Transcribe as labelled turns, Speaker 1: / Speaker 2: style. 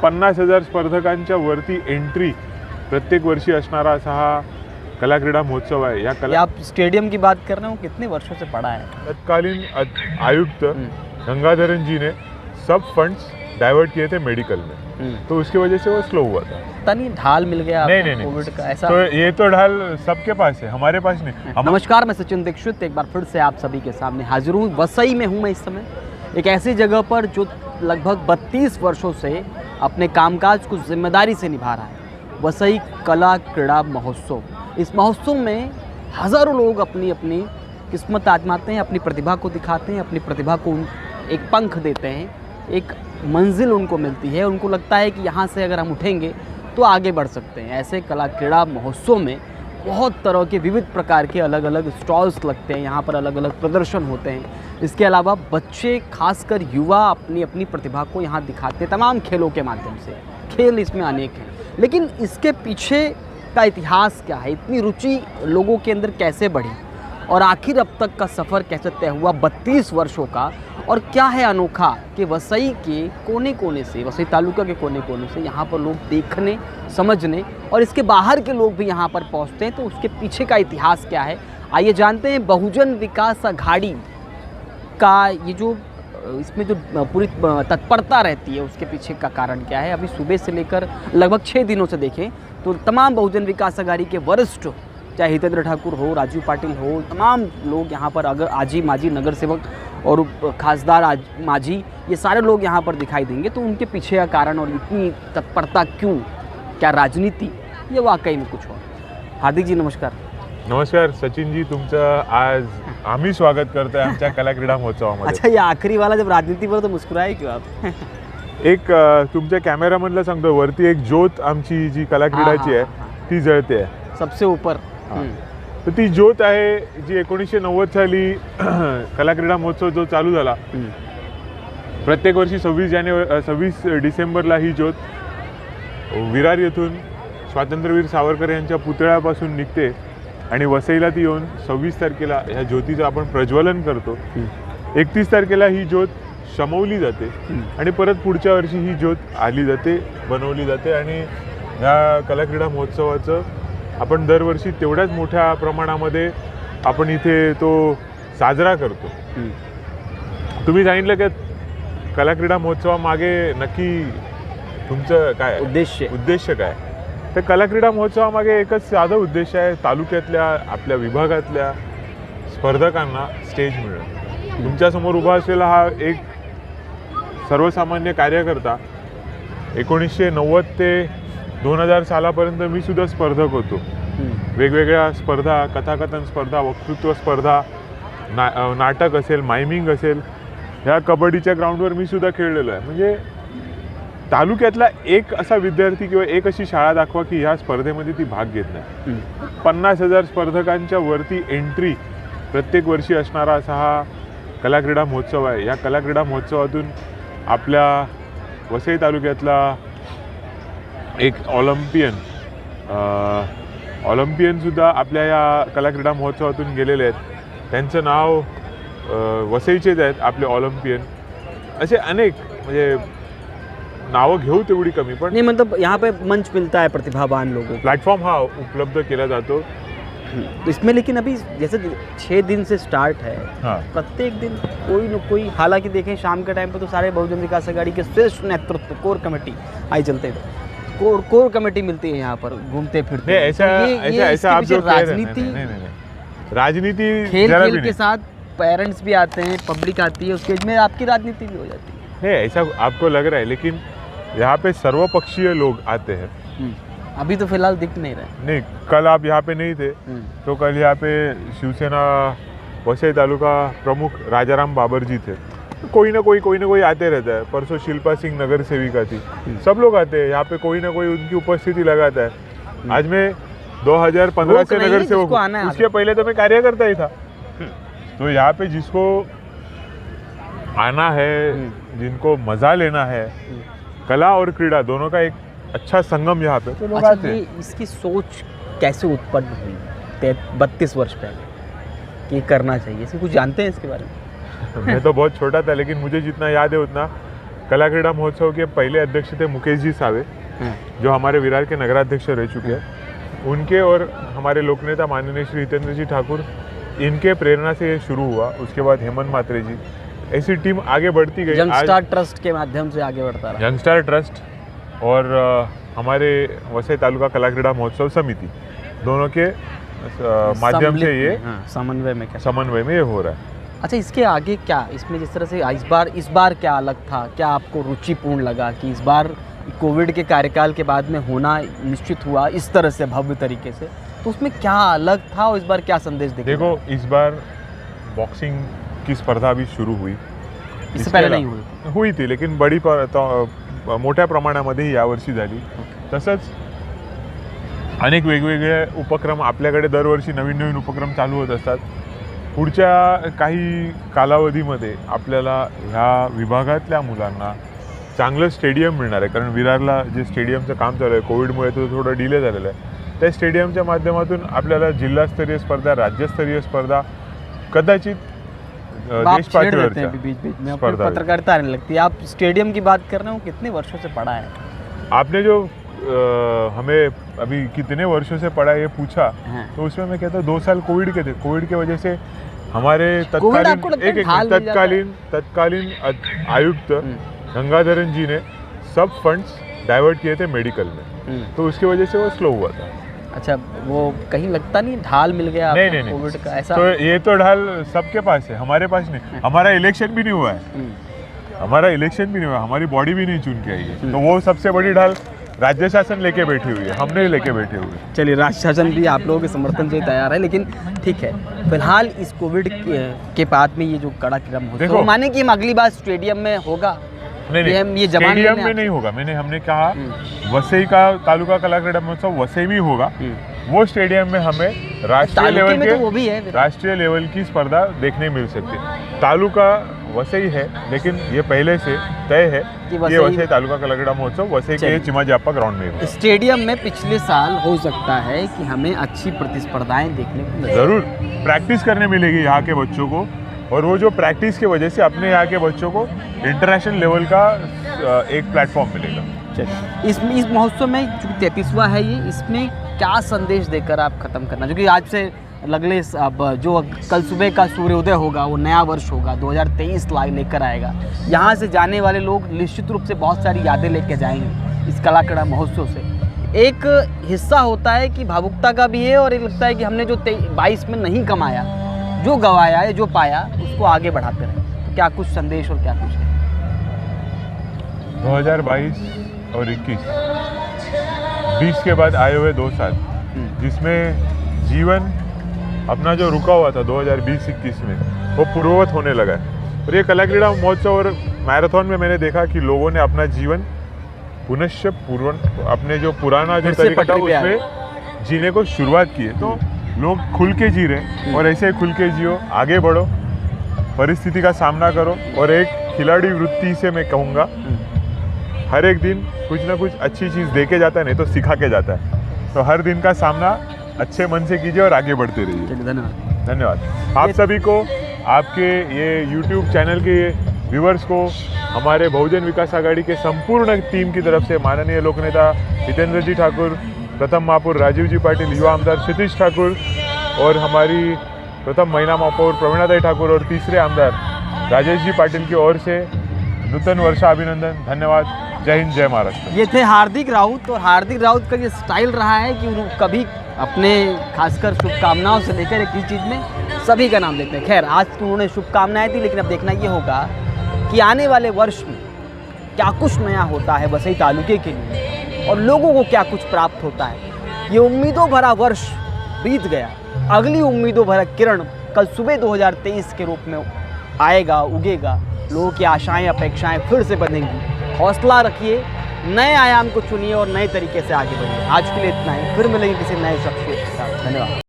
Speaker 1: 50,000 स्पर्धकांच्या वरती एंट्री प्रत्येक वर्षी असणारा असा हा कला क्रीडा महोत्सव आहे। या
Speaker 2: ये आप स्टेडियम की बात कर रहे हो, कितने वर्षों से पड़ा है?
Speaker 1: तत्कालीन आयुक्त गंगाधरन जी ने सब फंड्स डाइवर्ट किए थे मेडिकल में, तो उसकी वजह से वो स्लो हुआ था।
Speaker 2: पता नहीं ढाल मिल गया
Speaker 1: नहीं
Speaker 2: कोविड का ऐसा।
Speaker 1: तो ये तो ढाल सबके पास है, हमारे पास नहीं।
Speaker 2: नमस्कार, मैं सचिन दीक्षित एक बार फिर से आप सभी के सामने हाजिर हूँ। वसई में हूँ मैं इस समय, एक ऐसी जगह पर जो लगभग 32 वर्षों से अपने कामकाज को जिम्मेदारी से निभा रहा है, वसई कला क्रीड़ा महोत्सव। इस महोत्सव में हज़ारों लोग अपनी अपनी किस्मत आजमाते हैं, अपनी प्रतिभा को दिखाते हैं, अपनी प्रतिभा को एक पंख देते हैं, एक मंजिल उनको मिलती है। उनको लगता है कि यहाँ से अगर हम उठेंगे तो आगे बढ़ सकते हैं। ऐसे कला क्रीड़ा महोत्सव में बहुत तरह के विविध प्रकार के अलग अलग स्टॉल्स लगते हैं, यहाँ पर अलग अलग प्रदर्शन होते हैं। इसके अलावा बच्चे, खासकर युवा, अपनी अपनी प्रतिभा को यहाँ दिखाते हैं तमाम खेलों के माध्यम से। खेल इसमें अनेक हैं, लेकिन इसके पीछे का इतिहास क्या है, इतनी रुचि लोगों के अंदर कैसे बढ़ी और आखिर अब तक का सफ़र कैसे तय हुआ 32 वर्षों का, और क्या है अनोखा कि वसई के कोने कोने से, वसई तालुका के कोने कोने से यहाँ पर लोग देखने, समझने और इसके बाहर के लोग भी यहाँ पर पहुँचते हैं। तो उसके पीछे का इतिहास क्या है, आइए जानते हैं। बहुजन विकास अघाड़ी का ये जो इसमें जो पूरी तत्परता रहती है, उसके पीछे का कारण क्या है। अभी सुबह से लेकर लगभग 6 दिनों से देखें तो तमाम बहुजन विकास अघाड़ी के वरिष्ठ, चाहे हितेंद्र ठाकुर हो, राजू पाटिल हो, तमाम लोग यहाँ पर, अगर आजी माजी नगर सेवक और खासदार माजी, ये सारे लोग यहाँ पर दिखाई देंगे। तो उनके पीछे का कारण और इतनी तत्परता क्यों, क्या राजनीति, ये वाकई में कुछ और। हार्दिक जी नमस्कार।
Speaker 1: नमस्कार सचिन जी, तुमचं आज आम्ही स्वागत करतोय आमच्या कला क्रीडा महोत्सवामध्ये।
Speaker 2: अच्छा, ये आखरी वाला जब राजनीति पर तो मुस्कुराए क्यों आप?
Speaker 1: एक तुमच्या कॅमेरामॅनला सांगतो, वरती एक ज्योत आमची जी कला क्रीडाची आहे ती जळते आहे
Speaker 2: सबसे ऊपर।
Speaker 1: तर ती ज्योत आहे जी 1990 साली कला क्रीडा महोत्सव जो चालू झाला, प्रत्येक वर्षी 26 डिसेंबरला ही ज्योत विरार येथून स्वातंत्र्यवीर सावरकर यांच्या पुतळ्यापासून निघते आणि वसईला ती येऊन 26 तारखेला ह्या ज्योतीचं आपण प्रज्वलन करतो। 31 तारखेला ही ज्योत शमवली जाते आणि परत पुढच्या वर्षी ही ज्योत आली जाते, बनवली जाते आणि ह्या कला क्रीडा महोत्सवाचं आपण दरवर्षी तेवढ्याच मोठ्या प्रमाणामध्ये आपण इथे तो साजरा करतो। तुम्ही सांगितलं की कला क्रीडा महोत्सवामागे नक्की तुमचं काय उद्देश्य काय? तर कला क्रीडा महोत्सवामागे एकच साधं उद्देश आहे, तालुक्यातल्या आपल्या विभागातल्या स्पर्धकांना स्टेज मिळणं। तुमच्यासमोर उभा असलेला हा एक सर्वसामान्य कार्यकर्ता 1990 ते 2000 सालापर्यंत मी सुद्धा स्पर्धक होतो। वेगवेगळ्या स्पर्धा, कथाकथन स्पर्धा, वक्तृत्व स्पर्धा, नाटक असेल, मायमिंग असेल, ह्या कबड्डीच्या ग्राउंडवर मी सुद्धा खेळलेलो आहे। म्हणजे तालुक्यातला एक असा विद्यार्थी किंवा एक अशी शाळा दाखवा की ह्या स्पर्धेमध्ये ती भाग घेत नाही। 50,000 स्पर्धकांच्या वरती एंट्री प्रत्येक वर्षी असणारा असा हा कला क्रीडा महोत्सव आहे। या कला क्रीडा महोत्सवातून आपल्या वसई तालुक्यातला एक ऑलिम्पियनसुद्धा आपल्या या कला क्रीडा महोत्सवातून गेलेले आहेत। त्यांचं नाव वसईचेच आहेत आपले ऑलिम्पियन। असे अनेक, म्हणजे नावं घेऊ तेवढी कमी, पण
Speaker 2: नहीं मतलब यहाँ पे मंच मिलता है प्रतिभावान लोगों को,
Speaker 1: प्लेटफॉर्म हा उपलब्ध केला जातो।
Speaker 2: तो इसमें लेकिन अभी जैसे 6 दिन से स्टार्ट है, प्रत्येक दिन कोई न कोई, हालांकि देखें शाम के टाइम पे तो सारे बहुजन विकास अघाड़ी के श्रेष्ठ नेतृत्व, कोर कमेटी आई चलते थे, कोर कमेटी मिलती है यहाँ पर घूमते फिरते।
Speaker 1: ऐसा आप जो राजनीति
Speaker 2: खेल के साथ पेरेंट्स भी आते हैं, पब्लिक आती है, उसके में आपकी राजनीति भी हो जाती है।
Speaker 1: नहीं, ऐसा आपको लग रहा है, लेकिन यहाँ पे सर्वपक्षीय लोग आते हैं।
Speaker 2: अभी तो फिलहाल दिख नहीं रहे।
Speaker 1: नहीं, कल आप यहाँ पे नहीं थे, तो कल यहाँ पे शिवसेना वसई तालुका प्रमुख राजाराम बाबर जी थे। कोई ना कोई आते रहता है। परसों शिल्पा सिंह नगर सेविका थी, सब लोग आते हैं यहाँ पे, कोई ना कोई उनकी उपस्थिति लगाता है। आज मैं 2015 से नगर सेवक, उसके पहले तो मैं कार्यकर्ता ही था। तो यहाँ पे जिसको आना है, जिनको मजा लेना है, कला और क्रीड़ा दोनों का एक अच्छा संगम यहाँ पे, तो लोग आते हैं।
Speaker 2: इसकी सोच कैसे उत्पन्न हुई 32 वर्ष पहले कि करना चाहिए, इसे कुछ जानते हैं इसके बारे में?
Speaker 1: मैं तो बहुत छोटा था, लेकिन मुझे जितना याद है उतना कला क्रीड़ा महोत्सव के पहले अध्यक्ष थे मुकेश जी सावे, जो हमारे विरार के नगराध्यक्ष रह चुके हैं। उनके और हमारे लोकनेता माननीय श्री हितेंद्र जी ठाकुर, इनके प्रेरणा से ये शुरू हुआ। उसके बाद हेमंत मात्रे जी, ऐसी टीम आगे बढ़ती गई।
Speaker 2: यंगस्टार ट्रस्ट के माध्यम से आगे बढ़ता रहा।
Speaker 1: यंगस्टार ट्रस्ट और हमारे वसई तालुका कला क्रीड़ा महोत्सव समिति, दोनों के माध्यम से ये समन्वय में ये हो रहा है।
Speaker 2: अच्छा, इसके आगे क्या, इसमें जिस तरह से इस बार क्या अलग था, क्या आपको रुचिपूर्ण लगा कि इस बार कोविड के कार्यकाल के बाद में होना निश्चित हुआ इस तरह से भव्य तरीके से, तो उसमें क्या अलग था और इस बार क्या संदेश
Speaker 1: देखो, इस बार बॉक्सिंग की स्पर्धा भी शुरू हुई।
Speaker 2: इससे पहले नहीं हुई
Speaker 1: थी, लेकिन मोठ्या प्रमाणामध्ये यावर्षी झाली। तसंच अनेक वेगवेगळे उपक्रम आपल्याकडे दरवर्षी नवीन नवीन उपक्रम चालू होत असतात। पुढच्या काही कालावधीमध्ये आपल्याला ह्या विभागातल्या मुलांना चांगलं स्टेडियम मिळणार आहे, कारण विरारला जे स्टेडियमचं काम चालू आहे, कोविडमुळे तो थोडं डिले झालेलं आहे। त्या स्टेडियमच्या माध्यमातून आपल्याला जिल्हास्तरीय स्पर्धा, राज्यस्तरीय स्पर्धा, कदाचित देश पातळीवरच्या स्पर्धा।
Speaker 2: पत्रकारिता आने लगती है, आप स्टेडियम की बात कर रहे हो, कितने वर्षों से पड़ा है
Speaker 1: आपने जो हमें अभी कितने वर्षों से पड़ा ये पूछा, तो उसमें मैं कहता हूँ 2 साल कोविड के थे। कोविड की वजह से हमारे तत्कालीन आयुक्त गंगाधरन जी ने सब फंड्स डाइवर्ट किए थे मेडिकल में, तो उसकी वजह से वो स्लो हुआ था।
Speaker 2: अच्छा, वो कहीं लगता नहीं ढाल मिल गया
Speaker 1: नहीं
Speaker 2: कोविड का ऐसा?
Speaker 1: तो ये तो ढाल सबके पास है, हमारे पास नहीं। हमारा इलेक्शन भी नहीं हुआ है, हमारी बॉडी भी नहीं चुन के आई है, तो वो सबसे बड़ी ढाल राज्य शासन लेके बैठी हुई है, हमने लेके बैठे हुए हैं।
Speaker 2: चलिए, राज्य शासन भी आप लोगों के समर्थन से तैयार है, लेकिन ठीक है, फिलहाल इस कोविड के बाद में ये जो कड़ा क्रम होता है, तो माने कि हम अगली बार स्टेडियम में होगा?
Speaker 1: नहीं, स्टेडियम में नहीं होगा। हमने कहा वसई का तालुका कला क्रीड़ा महोत्सव वसई में होगा। वो स्टेडियम में हमें राष्ट्रीय लेवल की स्पर्धा देखने मिल सकती है। तालुका वसई है, लेकिन ये पहले से तय है कि ये वसई तालुका कला क्रीड़ा महोत्सव वसई के चिमाजी अप्पा ग्राउंड में होगा।
Speaker 2: स्टेडियम में पिछले साल हो सकता है कि हमें अच्छी प्रतिस्पर्धाएं देखने को मिलें।
Speaker 1: जरूर प्रैक्टिस करने मिलेगी यहाँ के बच्चों को, और वो जो प्रैक्टिस की वजह से अपने यहाँ के बच्चों को इंटरनेशनल लेवल का एक प्लेटफॉर्म मिलेगा।
Speaker 2: चलिए, इस महोत्सव में चूँकि 33वां है ये, इसमें क्या संदेश देकर आप ख़त्म करना, क्योंकि आज से अगले अब जो कल सुबह का सूर्योदय होगा वो नया वर्ष होगा, 2023 लेकर आएगा। यहाँ से जाने वाले लोग निश्चित रूप से बहुत सारी यादें लेके जाएंगे इस कला क्रीड़ा महोत्सव से। एक हिस्सा होता है कि भावुकता का भी है, और एक लगता है कि हमने जो 22 में नहीं कमाया, जो गवाया है, जो पाया, उसको आगे बढ़ाते रहे। तो क्या कुछ संदेश और क्या कुछ है?
Speaker 1: 2022 और 20 के बाद आए हुए 2 साल, जिसमें जीवन अपना जो रुका हुआ था 2020-21 में, वो पूर्ववत होने लगा है। और ये कला क्रीड़ा महोत्सव और मैराथन में मैंने देखा कि लोगों ने अपना जीवन पुनश्च अपने जो पुराना जो तरीका था उसमें जीने को शुरुआत की है। तो लोग खुल के जी रहे, और ऐसे खुल के जियो, आगे बढ़ो, परिस्थिति का सामना करो, और एक खिलाड़ी वृत्ति से मैं कहूँगा हर एक दिन कुछ ना कुछ अच्छी चीज़ दे के जाता है, नहीं तो सिखा के जाता है। तो हर दिन का सामना अच्छे मन से कीजिए और आगे बढ़ते रहिए। धन्यवाद आप सभी को, आपके ये YouTube चैनल के व्यूवर्स को, हमारे बहुजन विकास आघाड़ी के संपूर्ण टीम की तरफ से माननीय लोकनेता हितेंद्र जी ठाकुर, प्रथम महापौर राजीव जी पाटिल, युवा आमदार क्षितिज ठाकुर, और हमारी प्रथम महिला महापौर प्रवीणाताई ठाकुर, और तीसरे आमदार राजेश जी पाटिल की ओर से नूतन वर्षा अभिनंदन। धन्यवाद। जय हिंद, जय महाराष्ट्र।
Speaker 2: ये थे हार्दिक राउत, और हार्दिक राउत का ये स्टाइल रहा है कि वो कभी अपने खासकर शुभकामनाओं से लेकर एक चीज़ में सभी का नाम लेते हैं। खैर, आज तो उन्होंने शुभकामनाएं थी, लेकिन अब देखना ये होगा कि आने वाले वर्ष में क्या कुछ नया होता है वसई तालुके के लिए, और लोगों को क्या कुछ प्राप्त होता है। ये उम्मीदों भरा वर्ष बीत गया, अगली उम्मीदों भरा किरण कल सुबह 2023 के रूप में आएगा, उगेगा। लोगों की आशाएं, अपेक्षाएं फिर से बनेंगी। हौसला रखिए, नए आयाम को चुनिए और नए तरीके से आगे बढ़िए। आज के लिए इतना ही, फिर मिलेंगे किसी नए शख्सियत के साथ। धन्यवाद।